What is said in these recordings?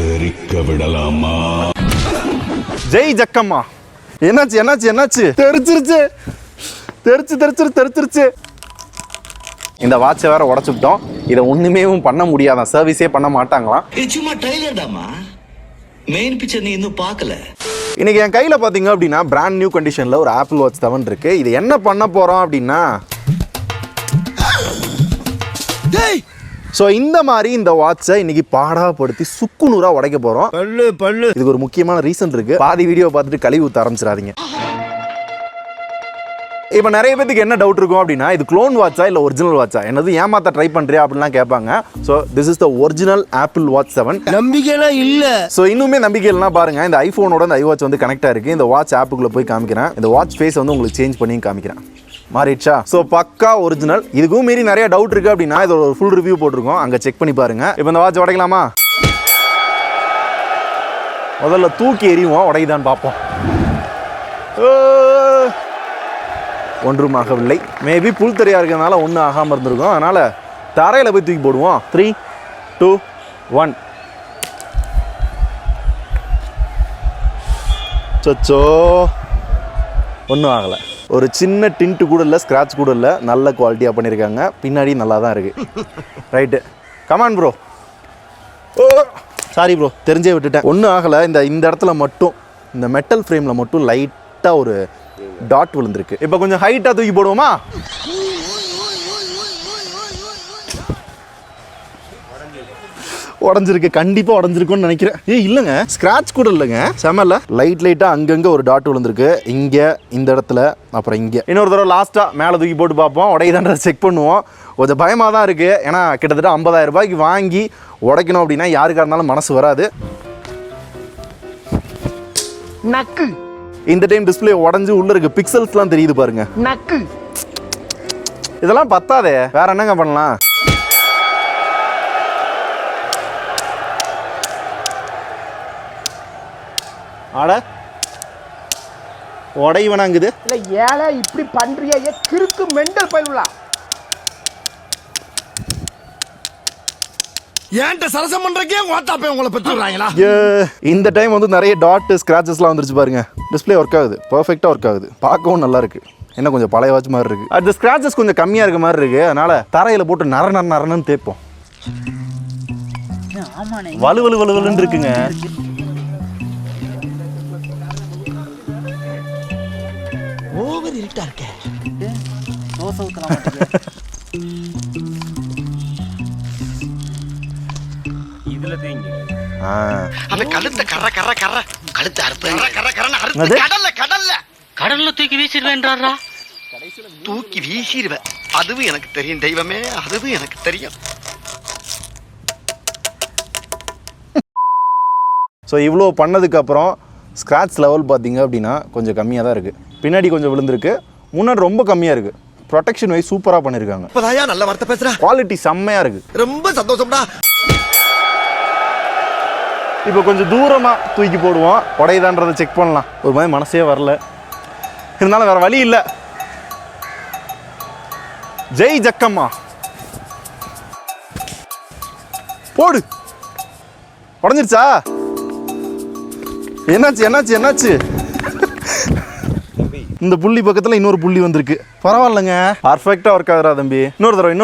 தெரிக்க விடலாமா? ஜெய் ஜக்கம்மா. என்னாச்சு என்னாச்சு என்னாச்சு? தெரிச்சிருச்சு. இந்த வாட்சை வேற உடைச்சுட்டோம். இதை ஒண்ணுமே பண்ண முடியாதான், சர்வீஸே பண்ண மாட்டாங்களாம். சும்மா ட்ரைலர்டாமா, மெயின் பிக்சர் நீ இன்னும் பார்க்கல. இன்னைக்கு என் கையில பாத்தீங்க அப்படின்னா பிராண்ட் நியூ கண்டிஷன்ல ஒரு ஆப்பிள் வாட்ச் 7 இருக்கு. இது என்ன பண்ண போறோம் அப்படின்னா, ஸோ இந்த மாதிரி இந்த வாட்சை இன்னைக்கு பாடாப்படுத்தி சுக்குநூறா உடைக்க போறோம். பல்லு இதுக்கு ஒரு முக்கியமான ரீசன் இருக்கு. பாதி வீடியோ பார்த்துட்டு கழுவி ஊத்த ஆரம்பிச்சிடாதீங்க. இப்போ நிறைய பேருக்கு என்ன டவுட் இருக்கும் அப்படின்னா, இது க்ளோன் வாட்சா இல்லை ஒரிஜினல் வாட்சா, என்னது ஏமாத்த ட்ரை பண்றியா அப்படின்லாம் கேட்பாங்க. So this is the original apple watch 7. நம்பிக்கைலாம் இல்லை. ஸோ இன்னுமே நம்பிக்கை இல்லைனா பாருங்க, இந்த ஐஃபோனோட இந்த ஐவாட்ச் வந்து கனெக்டாக இருக்கு. இந்த வாட்ச் ஆப்புக்குள்ளே போய் காமிக்கிறேன். இந்த வாட்ச் ஃபேஸ் வந்து உங்களுக்கு சேஞ்ச் பண்ணி காமிக்கிறேன். மாறிடுச்சா? ஸோ பக்கா ஒரிஜினல். இதுக்கும் மீறி நிறைய டவுட் இருக்கு அப்படின்னா இது ஒரு ஃபுல் ரிவ்யூ போட்டிருக்கோம், அங்கே செக் பண்ணி பாருங்க. இப்போ இந்த வாட்ச் உடைக்கலாமா? முதல்ல தூக்கி எறிவோம், உடையுதான்னு பார்ப்போம். ஒன்றும் ஆகவில்லை. மேபி புல் தெரியா இருக்கிறதுனால ஒன்றும் ஆகாமல் இருந்திருக்கும். அதனால் தரையில் போய் தூக்கி போடுவோம். 3, 2, 1. சொச்சோ, ஒன்றும் ஆகலை. ஒரு சின்ன டின்ட்டு கூட இல்லை, ஸ்க்ராட்ச் கூட இல்லை. நல்ல குவாலிட்டியாக பண்ணியிருக்காங்க. பின்னாடி நல்லா தான் இருக்குது. Right, come on bro. Oh sorry bro, தெரிஞ்சே விட்டுட்டேன். ஒன்றும் ஆகலை. இந்த இடத்துல மட்டும், இந்த மெட்டல் ஃப்ரேமில் மட்டும் லைட்டாக ஒரு டாட் விழுந்திருக்கு. இப்போ கொஞ்சம் ஹைட்டாக தூக்கி போடுவோமா? உடஞ்சிருக்கு, கண்டிப்பாக உடஞ்சிருக்குன்னு நினைக்கிறேன். இல்லைங்க, ஸ்க்ராட்ச் கூட இல்லைங்க, செமல்ல. லைட்டாக அங்கங்கே ஒரு டாட் விழுந்திருக்கு. இங்கே, இந்த இடத்துல, அப்புறம் இங்கே. இன்னொரு தடவை லாஸ்ட்டாக மேலே தூக்கி போட்டு பார்ப்போம். உடையதான்றதை செக் பண்ணுவோம். கொஞ்சம் பயமாக தான் இருக்குது. ஏன்னா கிட்டத்தட்ட 50,000 ரூபாய்க்கு வாங்கி உடைக்கணும் அப்படின்னா யாருக்காக இருந்தாலும் மனசு வராது. நக்கு. இந்த டைம் டிஸ்பிளே உடஞ்சி உள்ள இருக்க பிக்சல்ஸ்லாம் தெரியுது பாருங்க. நக்கு. இதெல்லாம் பத்தாதே, வேற என்னங்க பண்ணலாம்? ஆட உடைவனாங்குது. இல்ல ஏழை இப்படி பண்றியா? கிறுக்கு மெண்டல் பயிலுலா. ஏன்ட்ட சரசம் பண்றக்கே வாட்ஸ்அப்பே உங்களை பெற்றுறாங்களா? இந்த டைம் வந்து நிறைய டாட் ஸ்கிராச்சஸ்லாம் வந்துருச்சு பாருங்க. டிஸ்பிளே ஒர்க் ஆகுது, பெர்ஃபெக்ட்டா ஒர்க் ஆகுது. பார்க்கவும் நல்லா இருக்கு. என்ன கொஞ்சம் பழைய வாட்ச் மாதிரி இருக்கு. அது ஸ்கிராச்சஸ் கொஞ்சம் கம்மியா இருக்க மாதிரி இருக்கு. அதனால தரையில போட்டு நரன்னு தேய்ப்போம். வலுவலுன்னு இருக்குங்க. ஓவர் இருட்டா இருக்க. தோசை ஊத்தலாம். இதுல தேங்க. அந்த கழுத்தை கற கழுத்தை அறுத்து கடல்ல தூக்கி வீசிடுவேன்றாரா? தூக்கி வீசிடுவேன். அதுவும் எனக்கு தெரியும் தெய்வமே, அதுவும் எனக்கு தெரியும். ஸோ இவ்வளோ பண்ணதுக்கப்புறம் ஸ்க்ராட்ச் லெவல் பார்த்தீங்க அப்படின்னா கொஞ்சம் கம்மியாக தான் இருக்குது. பின்னாடி கொஞ்சம் விழுந்திருக்கு, முன்னாடி ரொம்ப கம்மியாக இருக்குது. ப்ரொடெக்ஷன் வைஸ் சூப்பராக பண்ணியிருக்காங்க. இப்போதாயா நல்ல வார்த்தை பேசுகிறேன். குவாலிட்டி செம்மையாக இருக்குது. ரொம்ப சந்தோஷம்டா. இப்போ கொஞ்சம் தூரமாக தூக்கி போடுவோம். உடையதான்றதை செக் பண்ணலாம். ஒரு மாதிரி மனசே வரல, இருந்தாலும் வேறு வழி இல்லை. ஜெய் ஜக்கம்மா. போடு. உடஞ்சிருச்சா? என்னாச்சு? இந்த புள்ளி பக்கத்தில் இன்னொரு புள்ளி வந்திருக்கு. பரவாயில்லைங்க, பர்ஃபெக்டாக ஒர்க் ஆகுறா தம்பி. இன்னொரு தடவை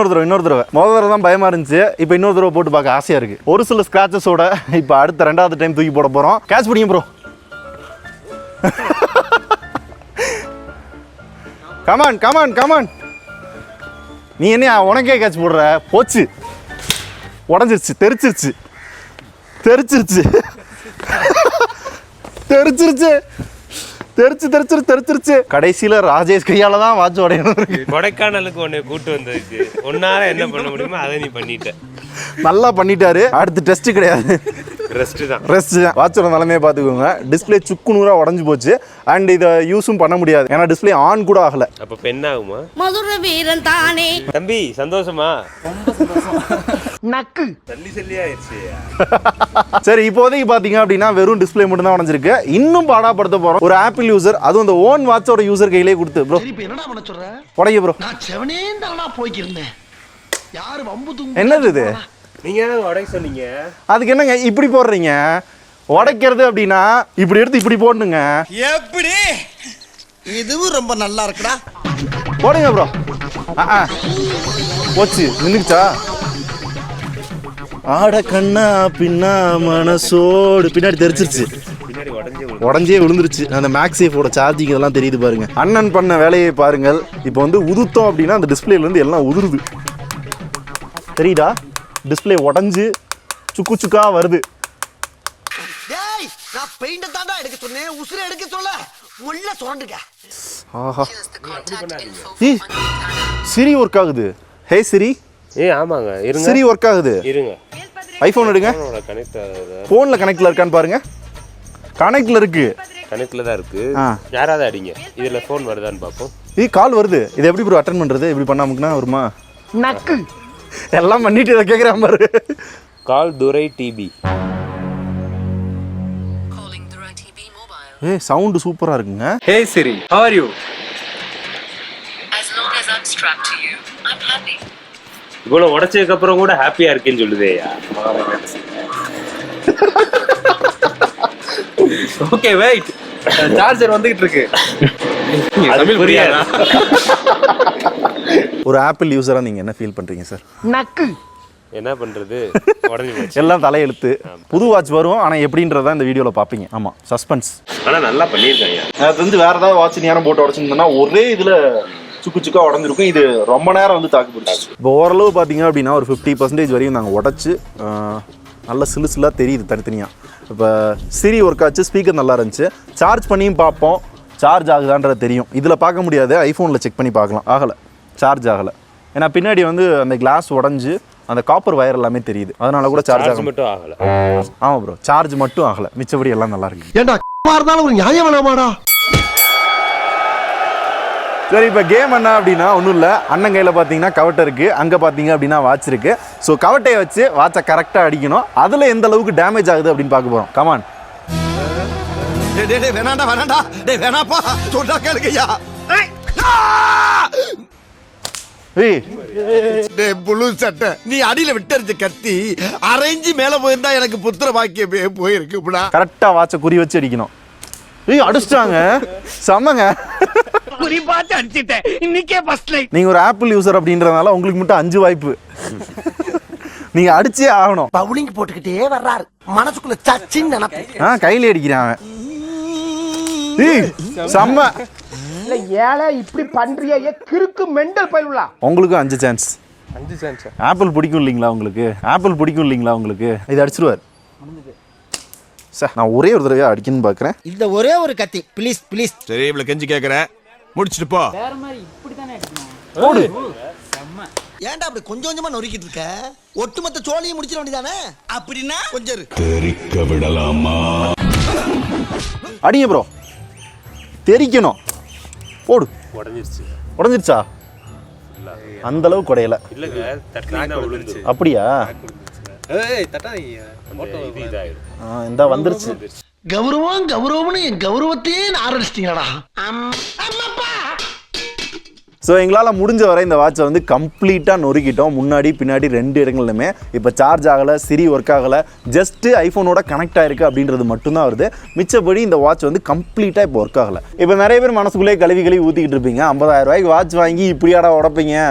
முதல் தடவை தான் பயமாக இருந்துச்சு. இப்போ இன்னொரு தடவை போட்டு பார்க்க ஆசையாக இருக்குது. ஒரு சில ஸ்க்ராச்சஸோட இப்போ அடுத்த 2வது டைம் தூக்கி போட போகிறோம். கேட்ச் பிடிங்க ப்ரோ. கமான். நீ என்ன உனக்கே கேட்ச் போடுற? போச்சு, உடஞ்சிருச்சு, தெரிச்சிருச்சு. கடைசியில ராஜேஷ் கையால தான் வாட்ச் உடையணும். கொடைக்கானலுக்கு உன்னை கூட்டு வந்ததுக்கு ஒன்னால என்ன பண்ண முடியுமோ அதை நீ பண்ணிட்ட. நல்லா பண்ணிட்டாரு. அடுத்து டெஸ்ட் கிடையாது, ரெஸ்ட் தான். வாட்சோட நிலைமையை பார்த்துக்கோங்க. டிஸ்பிளே சுக்குநூறா உடஞ்சு போச்சு. அண்ட் இதை யூஸும் பண்ண முடியாது, ஏன்னா டிஸ்பிளே ஆன் கூட ஆகல. அப்ப பெண் ஆகுமா? மதுரை வீரன் தானே தம்பி. சந்தோஷமா? ரொம்ப சந்தோஷம். நக்கு சல்லி ஆயிடுச்சு. சரி, இப்போதைக்கு பாத்தீங்க அப்படின்னா வெறும் டிஸ்பிளே மட்டும் தான் உடஞ்சிருக்கு. இன்னும் பாடாப்படுத்த போறோம் ஒரு ஆப்பிள் யூசர், அதுவும் அந்த ஓன் வாட்சோட யூசர் கையிலே கொடுத்து. ப்ரோ என்னடா பண்ண சொல்ற? உடைய ப்ரோ. நான் செவனே தானா போய்க்கிருந்தேன். யாரு வம்பு தூங்க. என்னது இது? நீங்கள் என்ன உடைக்க சொன்னீங்க? அதுக்கு என்னங்க இப்படி போடுறீங்க? உடைக்கிறது அப்படின்னா இப்படி எடுத்து இப்படி போடணுங்க. எப்படி? இதுவும் ரொம்ப நல்லா இருக்குடா. போடுங்க ப்ரோ. போச்சு, நின்றுச்சா? ஆட கண்ணா பின்னா மனசோடு பின்னாடி தெரிச்சிருச்சு, உடஞ்சே விழுந்துருச்சு. அந்த மேக்ஸேஃபோட சார்ஜிங் இதெல்லாம் தெரியுது பாருங்க. அண்ணன் பண்ண வேலையை பாருங்கள். இப்போ வந்து உதுத்தோம் அப்படின்னா அந்த டிஸ்பிளேலேருந்து எல்லாம் உதுருது தெரியுதா? டிஸ்பிளே உடஞ்சு சுக்கு சுக்கா வருது. டேய், நான் பெயிண்ட் தான்டா எடுக்க சொன்னேன், உசுரை எடுக்க சொல்ல முள்ள சுரண்டுங்க. ஆஹா, சிரி ஒர்க் ஆகுது. ஹே சிரி. ஆமாங்க, இருங்க. சிரி ஒர்க் ஆகுது. இருங்க, ஐஃபோன் எடுங்க. ஃபோனில் கனெக்டில் இருக்கான்னு பாருங்க. கனெக்டில் இருக்கு. கனெக்டில் தான் இருக்கு. யாராவது அடிங்க, இதில் ஃபோன் வருதான்னு பார்ப்போம். கால் வருது. இது எப்படி ப்ரோ அட்டன் பண்ணுறது? இப்படி பண்ணாமுக்குன்னா வருமா? நக்கு எல்லாம் பண்ணிட்டு இதை கேட்குறான் பாரு. கால் துரை டிபி. சவுண்டு சூப்பராக இருக்குங்க. Hey Siri, how are you? As long as I'm strapped to you, I'm happy. இவ்வளோ உடச்சதுக்கு அப்புறம் கூட ஹாப்பியாக இருக்குன்னு சொல்லுதேயா. Okay, wait. சார்ஜர் வந்துகிட்டு இருக்கு. தமிழ் புரியாதா? ஒரு ஆப்பிள் யூஸராக நீங்கள் என்ன ஃபீல் பண்ணுறீங்க சார்? நக்கு என்ன பண்ணுறது, உடஞ்சி போச்சு. எல்லாம் தலையெழுத்து. புது வாட்ச் வரும், ஆனால் எப்படின்றத இந்த வீடியோவில் பார்ப்பீங்க. ஆமாம், சஸ்பென்ஸ். ஆனால் நல்லா பண்ணியிருக்காங்க. அது வந்து வேறு ஏதாவது வாட்ச் நேரம் போட்டு உடச்சிருந்தோன்னா ஒரே இதில் சுக்கு சுக்கா உடஞ்சிருக்கும். இது ரொம்ப நேரம் வந்து தாக்கு பிடிச்சி. இப்போ ஓரளவு பார்த்தீங்க அப்படின்னா ஒரு 50% வரையும் நாங்கள் உடச்சி நல்ல சிலுசிலாக தெரியுது தனித்தனியாக. இப்போ சிரி ஒர்க் ஆச்சு, ஸ்பீக்கர் நல்லா இருந்துச்சு. சார்ஜ் பண்ணியும் பார்ப்போம், சார்ஜ் ஆகுதான்றது தெரியும். இதில் பார்க்க முடியாது, ஐஃபோனில் செக் பண்ணி பார்க்கலாம். ஆகலை, சார்ஜ் ஆகலை. ஏன்னா பின்னாடி வந்து அந்த கிளாஸ் உடஞ்சி அந்த காப்பர் வயர் எல்லாமே தெரியுது, அதனால கூட சார்ஜ் மட்டும் ஆகலை. ஆமாம் ப்ரோ, சார்ஜ் மட்டும் ஆகலை, மிச்சபடி எல்லாம் நல்லா இருக்கு. ஏண்டா இருந்தாலும் ஒரு நியாயம் வேணாமாடா? சரி, இப்போ கேம் என்ன அப்படின்னா ஒன்றும் இல்லை. அண்ணன் கையில் பார்த்தீங்கன்னா கவட்டை இருக்குது, அங்கே பார்த்தீங்க அப்படின்னா வாட்ச் இருக்குது. ஸோ கவட்டையை வச்சு வாட்சை கரெக்டாக அடிக்கணும். அதில் எந்த அளவுக்கு டேமேஜ் ஆகுது அப்படின்னு பார்க்க போகிறோம். கமான். வேணாண்டா வேணாண்டா, டேய் வேணாப்பா, சொன்னா கேளுங்கய்யா. டேய் புளு சட்டை, நீ அடியில விட்டறிஞ்ச கத்தி அரைஞ்சி மேல போயிருந்தா எனக்கு புத்திர பாக்கியமே போயிருக்குடா. கரெக்டாக வாட்சை குறி வச்சு அடிக்கணும். அடிச்சிட்டாங்க, செம்மங்க. குறி பார்த்து அடிச்சிட்டேன் இன்னைக்கே ஃபர்ஸ்ட் லைட். நீங்கள் ஒரு ஆப்பிள் யூசர் அப்படின்றதுனால உங்களுக்கு மட்டும் 5 வாய்ப்பு. நீங்க அடிச்சே ஆகணும். பவுலிங் போட்டுக்கிட்டே வர்றாரு, மனசுக்குள்ள சச்சின்னு நினைப்பு. கையில அடிக்கிறான் அவன். செம்ம. இல்ல ஏழை இப்படி பண்றியே கிறுக்கு மெண்டல் பயிலுலா. உங்களுக்கு 5 சான்ஸ். 5 சான்ஸ். ஆப்பிள் பிடிக்கும் இல்லைங்களா உங்களுக்கு? ஆப்பிள் பிடிக்கும் இல்லைங்களா உங்களுக்கு? இது அடிச்சிருவார் சார். நான் ஒரே ஒரு தடவை அடிக்கணும்னு பார்க்குறேன். இந்த ஒரே ஒரு கத்தி ப்ளீஸ் ப்ளீஸ். சரி, இவ்வளவு கெஞ்சி கேட்குறேன், முடிச்சுட்டு போ. வேற மாதிரி இப்படி தானே அடிக்கணும். ஓடு. ஏன்டா அப்படி கொஞ்சம் கொஞ்சமா நொறுக்கிட்டு இருக்க? ஒட்டுமொத்த சோழியை முடிச்சிட வேண்டியதானே? அப்படின்னா கொஞ்சம் தெரிக்க விடலாமா? அடிங்க ப்ரோ, தெரிக்கணும். ஓடு. உடஞ்சிருச்சா? அந்த அளவுக்கு உடையல. இல்லைங்க, தட்டினா விழுந்துச்சு. அப்படியா? ஏய் தட்டாதீங்க, இந்த வந்துருச்சு. கௌரவம் கௌரவம்னு என் கௌரவத்தையே ஆரம்பிச்சிட்டீங்களா? ஸோ எங்களால் முடிஞ்ச வரை இந்த வாட்சை வந்து கம்ப்ளீட்டாக நொறுக்கிட்டோம். முன்னாடி பின்னாடி 2 இடங்கள்லுமே. இப்போ சார்ஜ் ஆகலை, சிரி ஒர்க் ஆகலை, ஜஸ்ட்டு ஐஃபோனோட கனெக்ட் ஆகிருக்கு அப்படின்றது மட்டும்தான் வருது. மிச்சப்படி இந்த வாட்ச் வந்து கம்ப்ளீட்டாக இப்போ ஒர்க் ஆகலை. இப்போ நிறைய பேர் மனசுக்குள்ளே கழுவி ஊற்றிக்கிட்டு இருப்பீங்க. 50,000 ரூபாய்க்கு வாட்ச் வாங்கி இப்படியாடா உடப்பீங்க,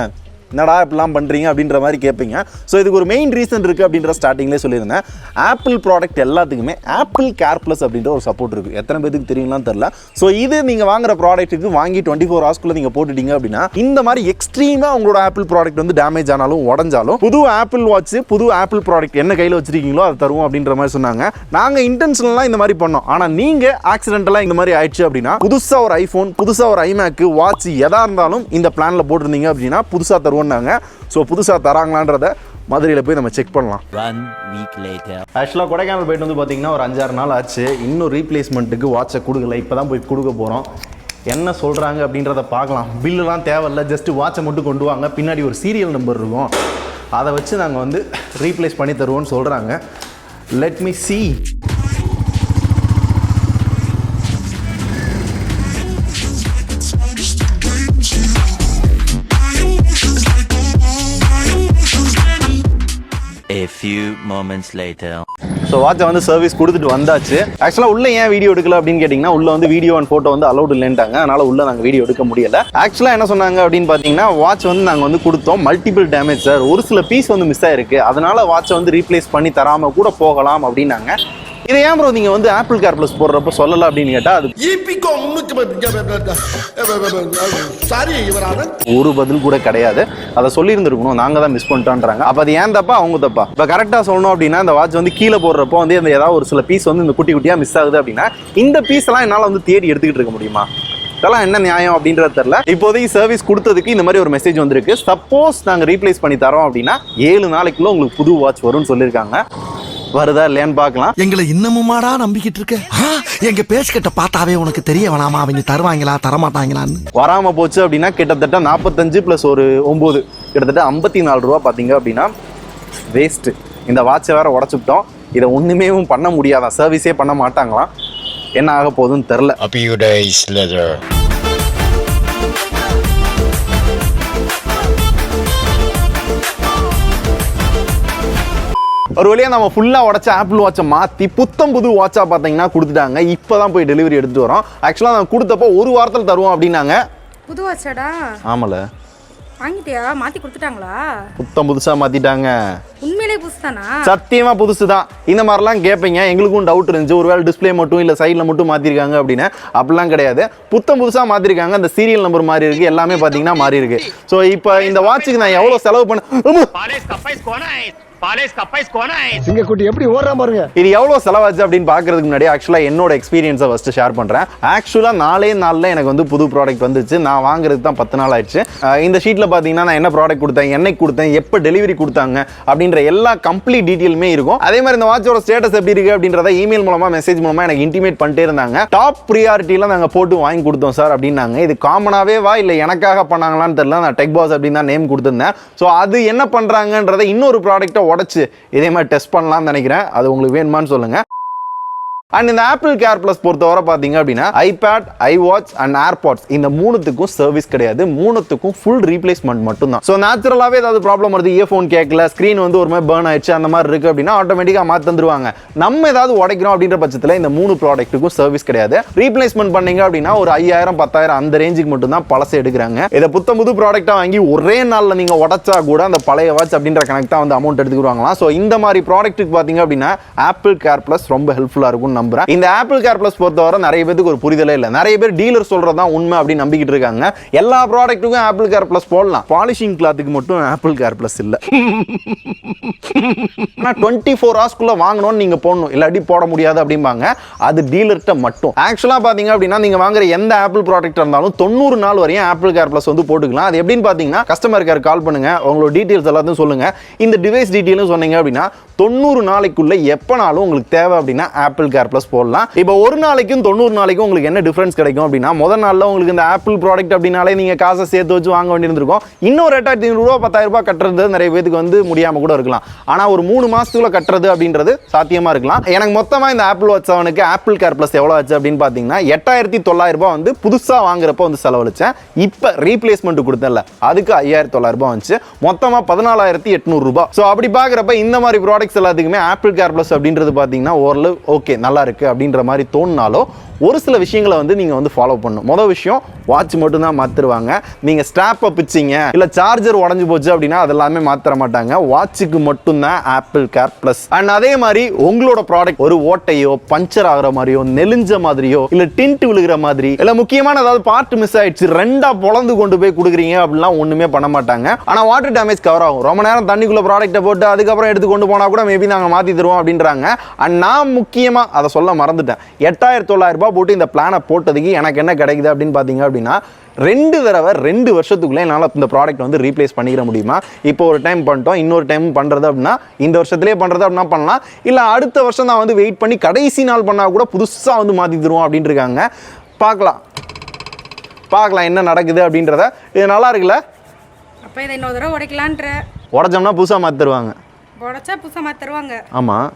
என்னடா இப்படிலாம் பண்ணுறீங்க அப்படின்ற மாதிரி கேட்பீங்க. ஸோ இதுக்கு ஒரு மெயின் ரீசன் இருக்குது அப்படின்ற ஸ்டார்டிங்லேயே சொல்லியிருந்தேன். ஆப்பிள் ப்ராடக்ட் எல்லாத்துக்குமே ஆப்பிள் கேர் ப்ளஸ் அப்படின்ற ஒரு சப்போர்ட் இருக்குது. எத்தனை பேருக்கு தெரியும்லாம் தெரில. ஸோ இது நீங்கள் வாங்குற ப்ராடக்ட்டுக்கு வாங்கி 24 ஹவர்ஸ்க்குள்ளே நீங்கள் போட்டுட்டீங்க அப்படின்னா இந்த மாதிரி எக்ஸ்ட்ரீமாக உங்களோட ஆப்பிள் ப்ராடக்ட் வந்து டேமேஜ் ஆனாலும் உடஞ்சாலும் புது ஆப்பிள் வாட்ச், புது ஆப்பிள் ப்ராடக்ட் என்ன கையில் வச்சிருக்கீங்களோ அதை தருவோம் அப்படின்ற மாதிரி சொன்னாங்க. நாங்கள் இன்டென்ஷனலாக இந்த மாதிரி பண்ணோம். ஆனால் நீங்கள் ஆக்சிடென்டலாக இந்த மாதிரி ஆயிடுச்சு அப்படின்னா புதுசாக ஒரு ஐஃபோன், புதுசாக ஒரு ஐமேக்கு, வாட்ச் எதாக இருந்தாலும் இந்த பிளானில் போட்டிருந்தீங்க அப்படின்னா புதுசாக தருவோம். ஸோ புதுசாக தராங்களான்றத மதுரையில் போய் நம்ம செக் பண்ணலாம். 1 week later. ஆக்சுவலாக கொடைக்கானல் போயிட்டு வந்து பார்த்தீங்கன்னா ஒரு 5-6 நாள் ஆச்சு. இன்னும் ரீப்ளேஸ்மெண்ட்டுக்கு வாட்சை கொடுக்கல. இப்போ தான் போய் கொடுக்க போகிறோம். என்ன சொல்கிறாங்க அப்படின்றத பார்க்கலாம். பில்லுலாம் தேவையில்லை, ஜஸ்ட்டு வாட்சை மட்டும் கொண்டு வாங்க, பின்னாடி ஒரு சீரியல் நம்பர் இருக்கும், அதை வச்சு நாங்கள் வந்து ரீப்ளேஸ் பண்ணி தருவோம்னு சொல்கிறாங்க. Let me see. A few moments later. So வாட்சை வந்து சர்வீஸ் கொடுத்துட்டு வந்தாச்சு. ஆக்சுவலாக உள்ள ஏன் வீடியோ எடுக்கல அப்படின்னு கேட்டிங்கன்னா, உள்ள வந்து வீடியோ அண்ட் ஃபோட்டோ வந்து அலௌட் இல்லைன்ட்டாங்க. அதனால உள்ள நாங்கள் வீடியோ எடுக்க முடியல. ஆக்சுவலாக என்ன சொன்னாங்க அப்படின்னு பார்த்தீங்கன்னா, வாட்ச் வந்து நாங்கள் வந்து கொடுத்தோம், மல்டிபிள் டேமேஜ் சார், ஒரு சில பீஸ் வந்து மிஸ் ஆயிருக்கு, அதனால வாட்சை வந்து ரீப்ளேஸ் பண்ணி தராமல் கூட போகலாம் அப்படின்னாங்க. இதை ஏன் ப்ரோ நீங்கள் வந்து ஆப்பிள் கேர் ப்ளஸ் போடுறப்ப சொல்லலை அப்படின்னு கேட்டால், அது ஒரு பதில் கூட கிடையாது. அதை சொல்லியிருந்துருக்கணும், நாங்கள் தான் மிஸ் பண்ணிட்டோன்றாங்க. அப்போ அது ஏன் தப்பா அவங்க தப்பா? இப்போ கரெக்டாக சொல்லணும் அப்படின்னா, இந்த வாட்ச் வந்து கீழே போடுறப்போ வந்து இந்த ஏதாவது ஒரு சில பீஸ் வந்து இந்த குட்டி குட்டியாக மிஸ் ஆகுது அப்படின்னா, இந்த பீஸ் எல்லாம் என்னால் வந்து தேடி எடுத்துக்கிட்டு இருக்க முடியுமா? இதெல்லாம் என்ன நியாயம் அப்படின்றது தெரியல. இப்போதைக்கு சர்வீஸ் கொடுத்ததுக்கு இந்த மாதிரி ஒரு மெசேஜ் வந்திருக்கு. சப்போஸ் நாங்கள் ரீப்ளேஸ் பண்ணி தரோம் அப்படின்னா 7 நாளைக்குள்ள உங்களுக்கு புது வாட்ச் வரும்னு சொல்லியிருக்காங்க. வருதா இல்லையான்னு பார்க்கலாம். எங்களை இன்னமுமாடா நம்பிக்கிட்டு இருக்க? எங்க பேசிக்கிட்ட பார்த்தாவே உனக்கு தெரிய வேணாமா அவங்க தருவாங்களா தரமாட்டாங்களான்னு? வராம போச்சு அப்படின்னா கிட்டத்தட்ட 45 + ஒரு 9 கிட்டத்தட்ட 54 ரூபா பார்த்தீங்க அப்படின்னா வேஸ்ட்டு. இந்த வாட்சை வேற உடச்சுட்டோம். இதை ஒன்றுமே பண்ண முடியாதான், சர்வீஸே பண்ண மாட்டாங்களாம். என்ன ஆக போகுதுன்னு தெரில. ஒரு வழியாக நம்ம ஃபுல்லாக உடச்ச ஆப்பிள் வாட்சை மாற்றி புத்தம் புது வாட்சா பார்த்தீங்கன்னா கொடுத்துட்டாங்க. இப்போ தான் போய் டெலிவரி எடுத்துட்டு வரோம். ஆக்சுவலாக நான் கொடுத்தப்போ 1 வாரத்தில் தருவோம் அப்படின்னாங்க. புது வாட்சாடா? ஆமால. வாங்கிட்டியா? மாற்றி கொடுத்துட்டாங்களா? புத்தம் புதுசாக மாற்றிட்டாங்க. உண்மையிலே புதுசுதானா? சத்தியமாக புதுசு தான். இந்த மாதிரிலாம் கேட்பீங்க, எங்களுக்கும் டவுட் இருந்துச்சு, ஒருவேளை டிஸ்பிளே மட்டும் இல்லை சைடில் மட்டும் மாற்றிருக்காங்க அப்படின்னு. அப்படிலாம் கிடையாது, புத்தம் புதுசாக மாற்றிருக்காங்க. அந்த சீரியல் நம்பர் மாறி இருக்குது, எல்லாமே பார்த்தீங்கன்னா மாறி இருக்கு. ஸோ இப்போ இந்த வாட்சுக்கு நான் எவ்வளோ செலவு சிங்கக்குட்டி எப்படி ஓடுறா பாருங்க. இது எவ்வளோ செலவாச்சு அப்படின்னு பார்க்கறதுக்கு முன்னாடி ஆக்சுவலாக என்னோட எக்ஸ்பீரியன்ஸை ஃபஸ்ட்டு ஷேர் பண்ணுறேன். ஆக்சுவலாக 4 நாளில் எனக்கு வந்து புது ப்ராடக்ட் வந்துச்சு. நான் வாங்குறதுக்கு தான் 10 நாள் ஆயிடுச்சு. இந்த ஷீட்டில் பார்த்தீங்கன்னா நான் என்ன ப்ராடக்ட் கொடுத்தேன், என்னைக்கு கொடுத்தேன், எப்போ டெலிவரி கொடுத்தாங்க அப்படின்ற எல்லா கம்ப்ளீட் டீட்டெயிலுமே இருக்கும். அதே மாதிரி இந்த வாட்சோட ஸ்டேட்டஸ் எப்படி இருக்குது அப்படின்றத இமெயில் மூலமாக மெசேஜ் மூலமாக எனக்கு இன்டிமேட் பண்ணிட்டே இருந்தாங்க. டாப் ப்ரியாரிட்டியில் நாங்கள் போட்டு வாங்கி கொடுத்தோம் சார் அப்படின்னாங்க. இது காமனாகவே வா இல்லை எனக்காக பண்ணாங்களான்னு தெரியல. நான் டெக் பாஸ் அப்படின்னு தான் நேம் கொடுத்துருந்தேன். ஸோ அது என்ன பண்ணுறாங்கன்றதை இன்னொரு ப்ராடக்ட்டை உடச்சு இதே மாதிரி டெஸ்ட் பண்ணலாம்னு நினைக்கிறேன். அது உங்களுக்கு வேணுமான்னு சொல்லுங்க. அண்ட் இந்த ஆப்பிள் கேர் பிளஸ் பொறுத்தவரை பார்த்தீங்க அப்படின்னா ஐபேட், ஐவாட்ச் அண்ட் ஏர்பாட்ஸ் இந்த 3த்துக்கும் சர்வீஸ் கிடையாது. 3த்துக்கும் ஃபுல் ரீப்ளேஸ்மெண்ட் மட்டும் தான். ஸோ நேச்சுரலாகவே ஏதாவது ப்ராப்ளம் வருது, இயர்ஃபோன் கேட்கல, ஸ்க்ரீன் வந்து ஒரு மாதிரி பேர்ன் ஆயிடுச்சு, அந்த மாதிரி இருக்குது அப்படின்னா ஆட்டோமேட்டிக்காக மாற்றி தந்துருவாங்க. நம்ம ஏதாவது உடைக்கிறோம் அப்படின்ற பட்சத்தில் இந்த 3 ப்ராடக்ட்டுக்கும் சர்வீஸ் கிடையாது. ரீப்ளேஸ்மெண்ட் பண்ணீங்க அப்படின்னா ஒரு 5000 10,000 அந்த ரேஞ்சுக்கு மட்டும் தான் பழசை எடுக்கிறாங்க. இதை புது ப்ராடக்டாக வாங்கி ஒரே நாளில் நீங்கள் உடச்சா கூட அந்த பழைய வாட்ச் அப்படின்ற கணக்கு தான் வந்து அமௌண்ட் எடுத்துக்குவாங்களாம். ஸோ இந்த மாதிரி ப்ராடக்ட்டுக்கு பார்த்தீங்க அப்படின்னா ஆப்பிள் கேர் பிளஸ் ரொம்ப ஹெல்ப்ஃபுல்லாக இருக்கும் நம்புறேன். இந்த ஆப்பிள் கேர் பிளஸ் பொறுத்தவரை நிறைய பேருக்கு ஒரு புரிதலே இல்லை. நிறைய பேர் டீலர் சொல்றது தான் உண்மை அப்படின்னு நம்பிக்கிட்டு இருக்காங்க. எல்லா ப்ராடக்ட்டுக்கும் ஆப்பிள் கேர் பிளஸ் போடலாம், பாலிஷிங் கிளாத்துக்கு மட்டும் ஆப்பிள் கேர் பிளஸ் இல்லை. ஆனால் 24 ஹவர்ஸ்க்குள்ள வாங்கணும்னு நீங்க போடணும், இல்லாட்டி போட முடியாது அப்படிம்பாங்க. அது டீலர்கிட்ட மட்டும். ஆக்சுவலாக பார்த்தீங்க அப்படின்னா நீங்க வாங்குற எந்த ஆப்பிள் ப்ராடக்ட் இருந்தாலும் 90 நாள் வரையும் ஆப்பிள் கேர் பிளஸ் வந்து போட்டுக்கலாம். அது எப்படின்னு பார்த்தீங்கன்னா கஸ்டமர் கேர் கால் பண்ணுங்க, உங்களோட டீட்டெயில்ஸ் எல்லாத்தையும் சொல்லுங்க, இந்த டிவைஸ் டீட்டெயிலும் சொன்னீங்க அப்படின்னா 90 நாளைக்குள்ள எப்பனாலும் உங்களுக்கு தேவை அப்படின்னா ஆப்பிள் கேர் பிளஸ் போடலாம். இப்போ ஒரு நாளைக்கும் 90 நாளைக்கும் உங்களுக்கு என்ன டிஃபரன்ஸ் கிடைக்கும் அப்படின்னா, முதல் நாளில் உங்களுக்கு இந்த ஆப்பிள் ப்ராடக்ட் அப்படின்னாலே நீங்க காசை சேர்த்து வச்சு வாங்க வேண்டியிருந்திருக்கும். இன்னும் 8,500 ரூபா 10,000 ரூபாய் கட்டுறது நிறைய பேருக்கு வந்து முடியாம கூட இருக்கலாம். ஆனா ஒரு 3 மாசத்துக்குள்ள கட்டுறது அப்படின்றது சாத்தியமா இருக்கலாம். எனக்கு மொத்தமா இந்த ஆப்பிள் வாட்ச் 7க்கு ஆப்பிள் கேர் பிளஸ் எவ்வளவு ஆச்சு அப்படின்னு பாத்தீங்கன்னா 8,900 ரூபாய் வந்து புதுசா வாங்குறப்ப வந்து செலவழிச்சேன். இப்ப ரீப்ளேஸ்மெண்ட் கொடுத்தல அதுக்கு 5,900 ரூபாய் வந்துச்சு. மொத்தமா 14,800 ரூபாய். ஸோ அப்படி பாக்குறப்ப இந்த மாதிரி ப்ராடக்ட்ஸ் எல்லாத்துக்குமே ஆப்பிள் கேர் பிளஸ் அப்படின்றது பாத்தீங்கன்னா ஓரளவு ஓகே நல்லா இருக்கு அப்படின்ற மாதிரி தோணுனாலும் ஒரு சில விஷயங்களை வந்து நீங்க வந்து ஃபாலோ பண்ணணும். முதல் விஷயம் வாட்ச் மட்டும் தான் மாத்திருவாங்க. நீங்க ஸ்ட்ராப்பை பிச்சிங்க இல்ல சார்ஜர் உடஞ்சு போச்சு அப்படின்னா அதெல்லாமே மாத்திர மாட்டாங்க. வாட்சுக்கு மட்டும் தான் ஆப்பிள் கேர் பிளஸ். அண்ட் அதே மாதிரி உங்களோட ப்ராடக்ட் ஒரு ஓட்டையோ பஞ்சர் ஆகிற மாதிரியோ நெலிஞ்ச மாதிரியோ இல்ல டிண்ட் விழுகிற மாதிரி இல்ல முக்கியமான ஏதாவது பார்ட் மிஸ் ஆயிடுச்சு ரெண்டா பொளந்து கொண்டு போய் கொடுக்குறீங்க அப்படிலாம் ஒண்ணுமே பண்ண மாட்டாங்க. ஆனா வாட்டர் டேமேஜ் கவர் ஆகும். ரொம்ப நேரம் தண்ணிக்குள்ள ப்ராடக்ட்டை போட்டு அதுக்கப்புறம் எடுத்து கொண்டு போனா கூட மேபி நாங்க மாத்தி தருவோம் அப்படின்றாங்க. அண்ட் நான் முக்கியமா அதை சொல்ல மறந்துட்டேன். 8,900 ரூபாய் போட்டு இந்த பிளானை போட்டதுக்கு எனக்கு என்ன கிடைக்குது அப்படின்னு பாத்தீங்க அப்படின்னா 2 தடவை 2 வருஷத்துக்குள்ளே என்னால் இந்த ப்ராடக்ட் வந்து ரீப்ளேஸ் பண்ணிக்கிற முடியுமா? இப்போ ஒரு டைம் பண்ணிட்டோம், இன்னொரு டைம் பண்ணுறது அப்படின்னா இந்த வருஷத்துலேயே பண்ணுறது அப்படின்னா பண்ணலாம். இல்லை அடுத்த வருஷம் நான் வந்து வெயிட் பண்ணி கடைசி நாள் பண்ணால் கூட புதுசாக வந்து மாற்றி தருவோம் அப்படின்ட்டு இருக்காங்க. பார்க்கலாம் என்ன நடக்குது அப்படின்றத. இது நல்லா இருக்குல்ல? அப்போ இதை இன்னொரு தடவை உடைக்கலான்ற. உடச்சோம்னா புதுசாக மாற்றி தருவாங்க. உடைச்சா புதுசாக மாற்றி தருவாங்க. ஆமாம்.